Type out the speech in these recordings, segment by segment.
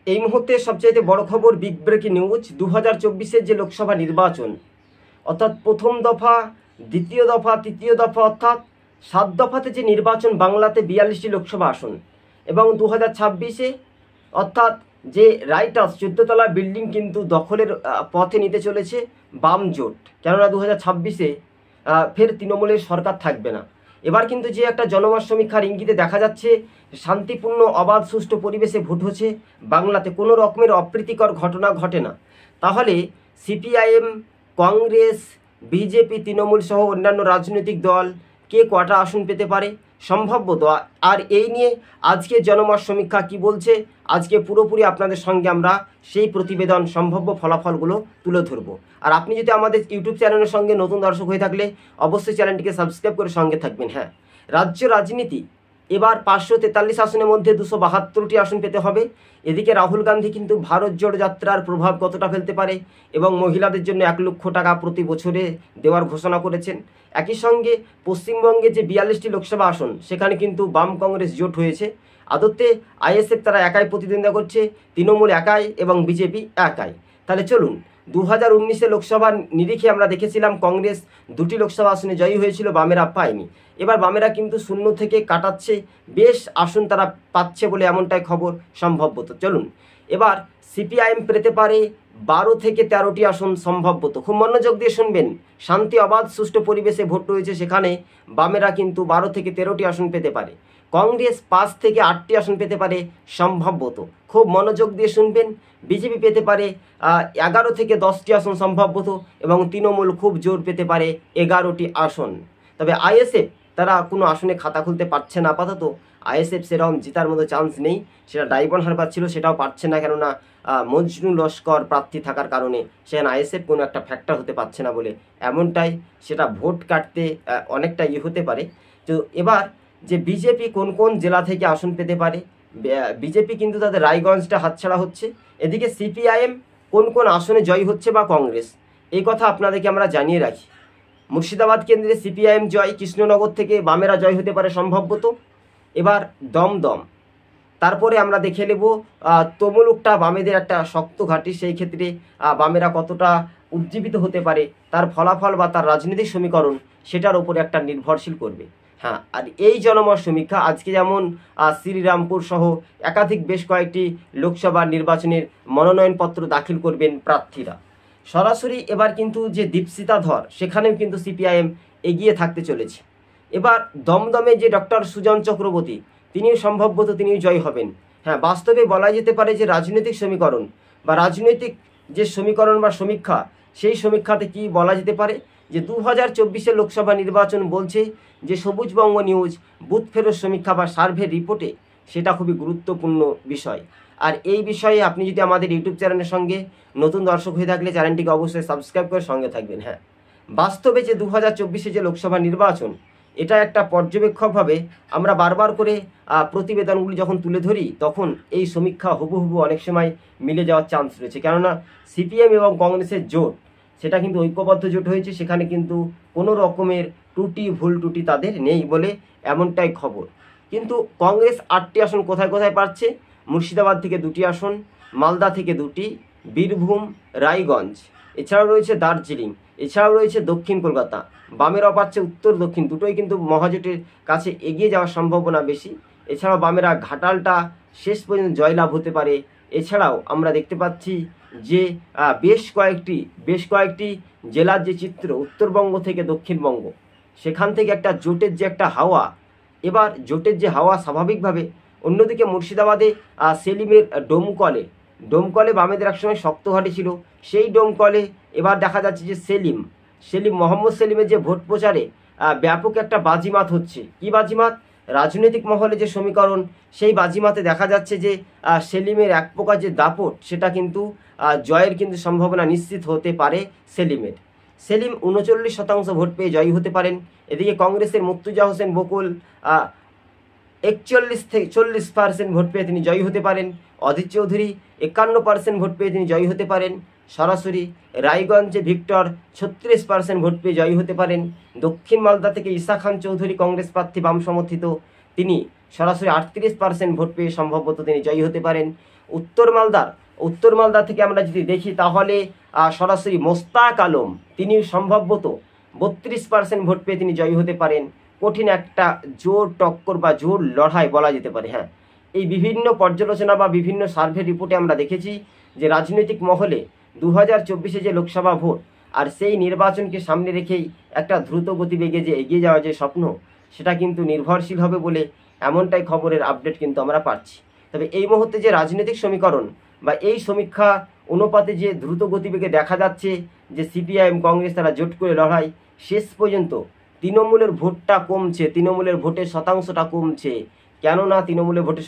এই মুহূর্তে সবচাইতে বড় খবর, বিগ ব্রেকিং নিউজ। 2024-এর যে লোকসভা নির্বাচন, অর্থাৎ প্রথম দফা, দ্বিতীয় দফা, তৃতীয় দফা, অর্থাৎ 7 দফাতে যে নির্বাচন, বাংলাতে 42টি লোকসভা আসন, এবং 2026-এ অর্থাৎ যে রাইট হাউস 14 তলা বিল্ডিং কিন্তু দখলের পথে নিতে চলেছে বাম জোট। কেননা 2026-এ ফের তৃণমূলের সরকার থাকবে না। এবার কিন্তু যে একটা জনমত সমীক্ষার ইঙ্গিতে দেখা যাচ্ছে, শান্তিপূর্ণ, অবাধ, সুষ্ঠু পরিবেশে ভোট হচ্ছে বাংলাতে, কোনো রকমের অপ্রীতিকর ঘটনা ঘটে না। তাহলে সিপিআইএম, কংগ্রেস, বিজেপি, তৃণমূল সহ অন্যান্য রাজনৈতিক দল কে কটা আসন পেতে পারে সম্ভবত, আর এই নিয়ে আজকে জনমত সমীক্ষা কি বলছে, আজকে পুরোপুরি আপনাদের সঙ্গে আমরা সেই প্রতিবেদন, সম্ভাব্য ফলাফলগুলো তুলে ধরবো। আর আপনি যদি আমাদের ইউটিউব চ্যানেলের সঙ্গে নতুন দর্শক হয়ে থাকলে অবশ্যই চ্যানেলটিকে সাবস্ক্রাইব করে সঙ্গে থাকবেন। হ্যাঁ, রাজ্য রাজনীতি এবার 543 আসনের মধ্যে 272টি আসন পেতে হবে। এদিকে রাহুল গান্ধী কিন্তু ভারত জোড়ো যাত্রার প্রভাব কতটা ফেলতে পারে এবং মহিলাদের জন্য 1 লক্ষ টাকা প্রতি বছরে দেওয়ার ঘোষণা করেছেন। একই সঙ্গে পশ্চিমবঙ্গে যে 42টি লোকসভা আসন, সেখানে কিন্তু বাম কংগ্রেস জোট হয়েছে। আদতে আইএসএফ তারা একাই প্রতিদ্বন্দ্বিতা করছে, তৃণমূল একাই এবং বিজেপি একাই। তাহলে চলুন, 2019-এ লোকসভা নিরিখে আমরা দেখেছিলাম কংগ্রেস 2টি লোকসভা আসনে জয়ী হয়েছিল, বামেরা পায়নি। এবার বামেরা কিন্তু 0 থেকে কাটাচ্ছে, বেশ আসন তারা পাচ্ছে বলে এমনটাই খবর সম্ভবত। চলুন, এবার সিপিআইএম পেতে পারে 12 থেকে 13টি আসন সম্ভবত। খুব মনোযোগ দিয়ে শুনবেন, শান্তি, অবাধ, সুষ্ঠু পরিবেশে ভোট রয়েছে, সেখানে বামেরা কিন্তু 12 থেকে 13টি আসন পেতে পারে। কংগ্রেস 5 থেকে 8টি আসন পেতে পারে সম্ভবত, খুব মনোযোগ দিয়ে শুনবেন। বিজেপি পেতে পারে 11 থেকে 10টি আসন সম্ভবত, এবং তৃণমূল খুব জোর পেতে পারে 11টি আসন। তবে আইএসএফ তারা কোনো আসনে খাতা খুলতে পারছে না আপাতত। আইএসএফ সেরকম জেতার মতো চান্স নেই, সেটা ডাইবন হারবার ছিল, সেটাও পারছে না, কেননা মজনু লস্কর প্রার্থী থাকার কারণে সেখানে আইএসএফ কোনো একটা ফ্যাক্টর হতে পারছে না বলে এমনটাই, সেটা ভোট কাটতে অনেকটা হতে পারে। তো এবার যে বিজেপি কোন কোন জেলা থেকে আসন পেতে পারে, বিজেপি কিন্তু তাদের রায়গঞ্জটা হাতছাড়া হচ্ছে। এদিকে সিপিআইএম কোন কোন আসনে জয় হচ্ছে বা কংগ্রেস, এই কথা আপনাদেরকে আমরা জানিয়ে রাখি। মুর্শিদাবাদ কেন্দ্রে সিপিআইএম জয়, কৃষ্ণনগর থেকে বামেরা জয় হতে পারে সম্ভবত। এবার দমদম, তারপরে আমরা দেখে নেব তমলুকটা বামেদের একটা শক্ত ঘাঁটি, সেই ক্ষেত্রে বামেরা কতটা উজ্জীবিত হতে পারে, তার ফলাফল বা তার রাজনৈতিক সমীকরণ সেটার উপরে একটা নির্ভরশীল করবে। হ্যাঁ, আর এই জনমত সমীক্ষা আজকে যেমন শ্রীরামপুর সহ একাধিক বেশ কয়েকটি লোকসভা নির্বাচনের মনোনয়নপত্র দাখিল করবেন প্রার্থীরা সরাসরি। এবার কিন্তু যে দীপশিতা ধর, সেখানেও কিন্তু সিপিআইএম এগিয়ে থাকতে চলেছে। এবার দমদমে যে ডক্টর সুজন চক্রবর্তী, তিনিও সম্ভবত তিনিও জয় হবেন। হ্যাঁ, বাস্তবে বলা যেতে পারে যে রাজনৈতিক সমীকরণ বা রাজনৈতিক যে সমীকরণ বা সমীক্ষা, সেই সমীক্ষাতে কি বলা যেতে পারে যে 2024-এর লোকসভা নির্বাচন বলছে যে সবুজবঙ্গ নিউজ বুথ ফেরত সমীক্ষা বা সার্ভে রিপোর্টে সেটা খুবই গুরুত্বপূর্ণ বিষয়। আর এই বিষয়ে আপনি যদি আমাদের ইউটিউব চ্যানেলের সঙ্গে নতুন দর্শক হয়ে থাকলে চ্যানেলটিকে অবশ্যই সাবস্ক্রাইব করে সঙ্গে থাকবেন। হ্যাঁ, বাস্তবে যে 2024-এ যে লোকসভা নির্বাচন, এটা একটা পর্যবেক্ষকভাবে আমরা বারবার করে প্রতিবেদনগুলি যখন তুলে ধরি, তখন এই সমীক্ষা হুবহু অনেক সময় মিলে যাওয়ার চান্স রয়েছে। কেননা সিপিএম এবং কংগ্রেসের জোট, সেটা কিন্তু ঐক্যবদ্ধ জোট হয়েছে, সেখানে কিন্তু কোনো রকমের ভুল ত্রুটি তাদের নেই বলে এমনটাই খবর। কিন্তু কংগ্রেস 8টি আসন কোথায় কোথায় পাচ্ছে, মুর্শিদাবাদ থেকে 2টি আসন, মালদা থেকে 2টি, বীরভূম, রায়গঞ্জ, এছাড়াও রয়েছে দার্জিলিং, এছাড়াও রয়েছে দক্ষিণ কলকাতা। বামেরা পাচ্ছে উত্তর দক্ষিণ, দুটোই কিন্তু মহাজোটের কাছে এগিয়ে যাওয়ার সম্ভাবনা বেশি। এছাড়াও বামেরা ঘাটালটা শেষ পর্যন্ত জয়লাভ হতে পারে। এছাড়াও আমরা দেখতে পাচ্ছি যে বেশ কয়েকটি জেলার যে চিত্র, উত্তরবঙ্গ থেকে দক্ষিণবঙ্গ, সেখান থেকে একটা জোটের যে একটা হাওয়া, এবার জোটের যে হাওয়া স্বাভাবিকভাবে। অন্যদিকে মুর্শিদাবাদে সেলিমের ডোমকলে বামেদের একসময় শক্ত ঘাঁটি ছিল, সেই ডোমকলে এবার দেখা যাচ্ছে যে মোহাম্মদ সেলিমের যে ভোট প্রচারে ব্যাপক একটা বাজিমাত হচ্ছে। কি বাজিমাত? রাজনৈতিক মহলে যে সমীকরণ, সেই বাজিমাতে দেখা যাচ্ছে যে সেলিমের এক প্রকার যে দাপট, সেটা কিন্তু জয়ের কিন্তু সম্ভাবনা নিশ্চিত হতে পারে সেলিম 39% ভোট পেয়ে জয়ী হতে পারেন। এদিকে কংগ্রেসের মুর্তুজা হোসেন বকুল 41 থেকে 40% ভোট পেয়ে তিনি জয়ী হতে পারেন। অধীর চৌধুরী 51% ভোট পেয়ে তিনি জয়ী হতে পারেন সরাসরি। রায়গঞ্জে ভিক্টর 36% ভোট পেয়ে জয়ী হতে পারেন। দক্ষিণ মালদা থেকে ঈসা খান চৌধুরী, কংগ্রেস প্রার্থী বাম সমর্থিত, তিনি সরাসরি 38% ভোট পেয়ে সম্ভবত তিনি জয়ী হতে পারেন। উত্তর মালদা থেকে আমরা যদি দেখি তাহলে সরাসরি মোস্তাক আলম তিনি সম্ভবত 32% ভোট পেয়ে তিনি জয়ী হতে পারেন। কঠিন একটা জোর টক্কর বা জোর লড়াই বলা যেতে পারে। হ্যাঁ, এই বিভিন্ন পর্যালোচনা বা বিভিন্ন সার্ভে রিপোর্টে আমরা দেখেছি যে রাজনৈতিক মহলে 2024-এ যে লোকসভা ভোট আর সেই নির্বাচনকে সামনে রেখেই একটা দ্রুত গতিবেগে যে এগিয়ে যাওয়ার যে স্বপ্ন, সেটা কিন্তু নির্ভরশীল হবে বলে এমনটাই খবরের আপডেট কিন্তু আমরা পাচ্ছি। তবে এই মুহূর্তে যে রাজনৈতিক সমীকরণ বা এই সমীক্ষা অনুপাতে যে দ্রুত গতিবেগে দেখা যাচ্ছে যে সিপিআইএম কংগ্রেস তারা জোট করে লড়াই, শেষ পর্যন্ত তৃণমূলের ভোটটা কমছে, তৃণমূলের ভোটের শতাংশটা কমছে। কেননা তৃণমূলের ভোটের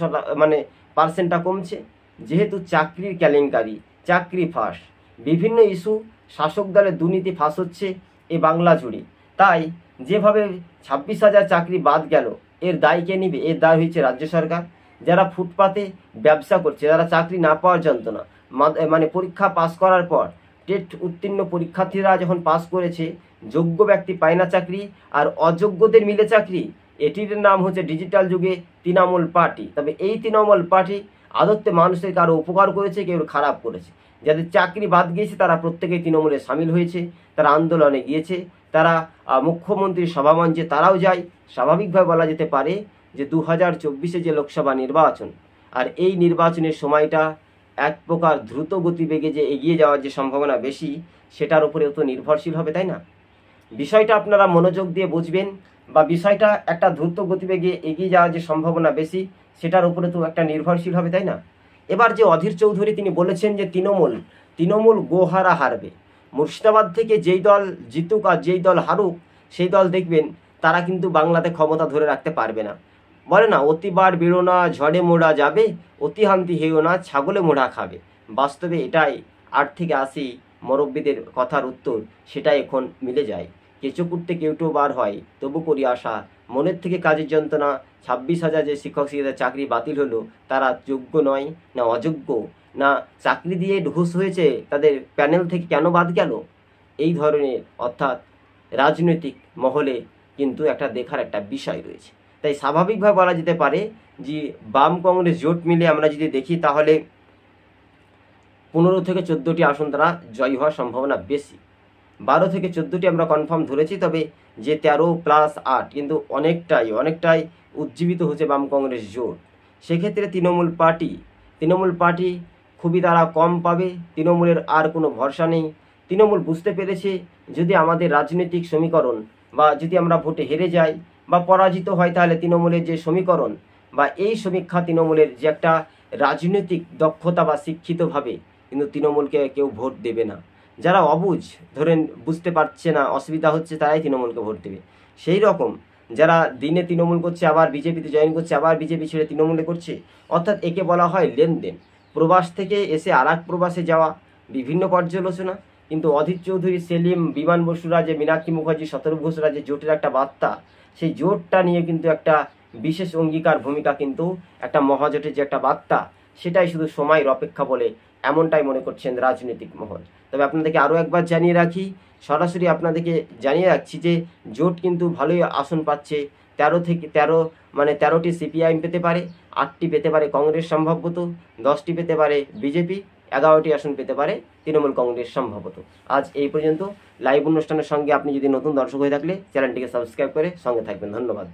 পার্সেন্টটা কমছে, যেহেতু চাকরির কেলেঙ্কারি, চাকরি ফাঁস, বিভিন্ন ইস্যু, শাসক দলের দুর্নীতি ফাঁস হচ্ছে এ বাংলা জুড়ে। তাই যেভাবে 26,000 চাকরি বাদ গেল, এর দায় কে নিবে? এর দায় হচ্ছে রাজ্য সরকার। যারা ফুটপাতে ব্যবসা করছে, যারা চাকরি না পাওয়ার যন্ত্রণা, মানে পরীক্ষা পাস করার পর টেট উত্তীর্ণ পরীক্ষার্থীরা যখন পাস করেছে, যোগ্য ব্যক্তি পায় না চাকরি আর অযোগ্যদের মিলে চাকরি, এটির নাম হচ্ছে ডিজিটাল যুগে তৃণমূল পার্টি। তবে এই তৃণমূল পার্টি আদতে মানুষের কারো উপকার করেছে, কেউ খারাপ করেছে। যাদের চাকরি বাদ গিয়েছে তারা প্রত্যেকেই তৃণমূলে সামিল হয়েছে, তারা আন্দোলনে গিয়েছে, তারা মুখ্যমন্ত্রীর সভামঞ্চে তারাও যায়। স্বাভাবিকভাবে বলা যেতে পারে যে 2024-এ যে লোকসভা নির্বাচন আর এই নির্বাচনের সময়টা এক প্রকার দ্রুত গতিবেগে যে এগিয়ে যাওয়ার যে সম্ভাবনা বেশি, সেটার উপরেও তো নির্ভরশীল হবে, তাই না? বিষয়টা আপনারা মনোযোগ দিয়ে বুঝবেন, বা বিষয়টা একটা দ্রুত গতিবেগে এগিয়ে যাওয়ার যে সম্ভাবনা বেশি, সেটার উপরে তো একটা নির্ভরশীল হবে, তাই না? এবার যে অধীর চৌধুরী তিনি বলেছেন যে তৃণমূল গোহারা হারবে। মুর্শিদাবাদ থেকে যেই দল জিতুক আর যেই দল হারুক, সেই দল দেখবেন তারা কিন্তু বাংলাতে ক্ষমতা ধরে রাখতে পারবে না। বলে না, অতিবার বেরো না, ঝড়ে মোড়া যাবে, অতিহান্তি হেও না, ছাগলে মোড়া খাবে। বাস্তবে এটাই 8 থেকে 80 মুরব্বীদের কথার উত্তর, সেটাই এখন মিলে যায়। কেঁচো কুটতে কেউটো বার হয়, তবু করি আশা, মনের থেকে কাজের যন্ত্রণা। 26,000 যে শিক্ষক শিক্ষিকাদের চাকরি বাতিল হলো, তারা যোগ্য নয় না অযোগ্য, না চাকরি দিয়ে ঘুষ হয়েছে, তাদের প্যানেল থেকে কেন বাদ গেল? এই ধরনের অর্থাৎ রাজনৈতিক মহলে কিন্তু একটা দেখার একটা বিষয় রয়েছে। তাই স্বাভাবিকভাবে বলা যেতে পারে যে বাম কংগ্রেস জোট মিলে আমরা যদি দেখি তাহলে 15 থেকে 14টি আসন তারা জয়ী হওয়ার সম্ভাবনা বেশি। 12 থেকে 14টি আমরা কনফার্ম ধরেছি, তবে যে 13+8 কিন্তু অনেকটাই উজ্জীবিত হচ্ছে বাম কংগ্রেস জোট। সেক্ষেত্রে তৃণমূল পার্টি খুবই তারা কম পাবে। তৃণমূলের আর কোনো ভরসা নেই। তৃণমূল বুঝতে পেরেছে যদি আমাদের রাজনৈতিক সমীকরণ বা যদি আমরা ভোটে হেরে যাই বা পরাজিত হয়, তাহলে তৃণমূলের যে সমীকরণ বা এই সমীক্ষা তৃণমূলের যে একটা রাজনৈতিক দক্ষতা বা শিক্ষিতভাবে কিন্তু তৃণমূলকে কেউ ভোট দেবে না। যারা অবুঝ, ধরেন বুঝতে পারছে না, অসুবিধা হচ্ছে, তারাই তৃণমূলকে ভোট দেবে। সেই রকম যারা দিনে তৃণমূল করছে, আবার বিজেপিতে জয়েন করছে, আবার বিজেপি ছেড়ে তৃণমূলে করছে, অর্থাৎ একে বলা হয় লেনদেন। প্রবাস থেকে এসে আর এক প্রবাসে যাওয়া, বিভিন্ন পর্যালোচনা। কিন্তু অধীর চৌধুরী, সেলিম, বিমান বসুরা, যে মীনাক্ষী মুখার্জি, শতরূপ ঘোষরা যে জোটের একটা বার্তা, সেই জোটটা নিয়ে কিন্তু একটা বিশেষ অঙ্গীকার ভূমিকা, কিন্তু একটা মহাজোটের যে একটা বার্তা, সেটাই শুধু সময়ের অপেক্ষা বলে এমনটাই মনে করছেন রাজনৈতিক মহল। তবে আপনাদেরকে আরও একবার জানিয়ে রাখি, সরাসরি আপনাদেরকে জানিয়ে রাখছি যে জোট কিন্তু ভালোই আসন পাচ্ছে। 13টি সিপিআইএম পেতে পারে, 8টি পেতে পারে কংগ্রেস সম্ভবত, 10টি পেতে পারে বিজেপি, 11টি আসন পেতে পারে তৃণমূল কংগ্রেস সম্ভবত। আজ এই পর্যন্ত। লাইভ অনুষ্ঠানের সঙ্গে আপনি যদি নতুন দর্শক হয়ে থাকলে চ্যানেলটিকে সাবস্ক্রাইব করে সঙ্গে থাকবেন। ধন্যবাদ।